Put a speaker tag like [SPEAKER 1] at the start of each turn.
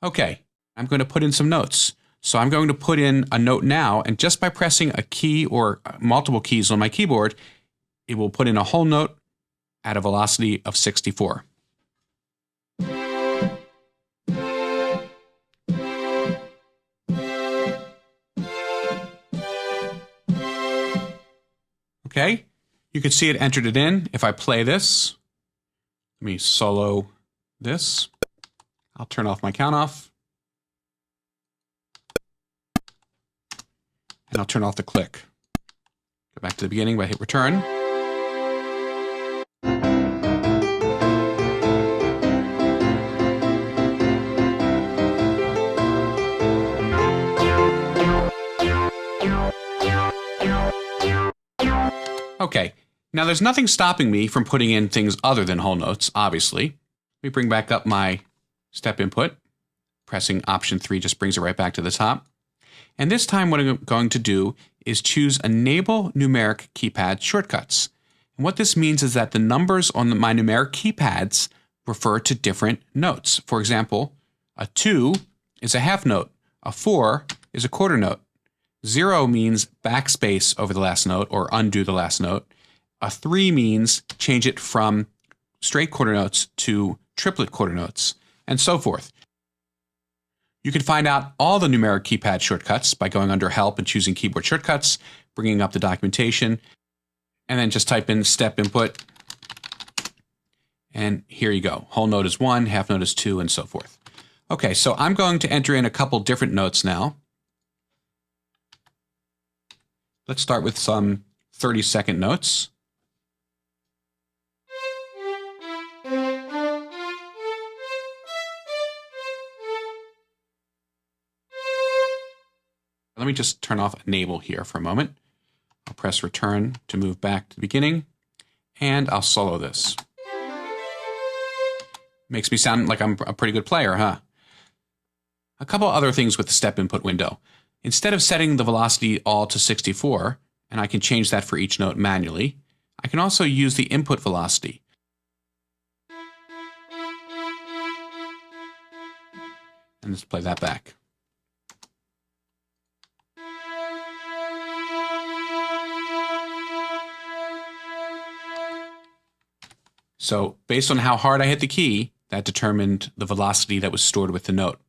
[SPEAKER 1] Okay, I'm going to put in some notes. So I'm going to put in a note now, and just by pressing a key or multiple keys on my keyboard, it will put in a whole note at a velocity of 64. Okay, you can see it entered it in. If I play this, let me solo this. I'll turn off my count off. And I'll turn off the click. Go back to the beginning by hit return. Okay, now there's nothing stopping me from putting in things other than whole notes, obviously. Let me bring back up my step input. Pressing option 3 just brings it right back to the top. And this time what I'm going to do is choose Enable Numeric Keypad Shortcuts. And what this means is that the numbers on my numeric keypads refer to different notes. For example, a 2 is a half note. A 4 is a quarter note. 0 means backspace over the last note or undo the last note. A 3 means change it from straight quarter notes to triplet quarter notes, and so forth. You can find out all the numeric keypad shortcuts by going under Help and choosing Keyboard Shortcuts, bringing up the documentation, and then just type in step input. And here you go. Whole note is 1, half note is 2, and so forth. Okay, so I'm going to enter in a couple different notes now. Let's start with some 30-second notes. Let me just turn off Enable here for a moment. I'll press Return to move back to the beginning, and I'll solo this. Makes me sound like I'm a pretty good player, huh? A couple other things with the step input window. Instead of setting the velocity all to 64, and I can change that for each note manually, I can also use the input velocity. And let's play that back. So based on how hard I hit the key, that determined the velocity that was stored with the note.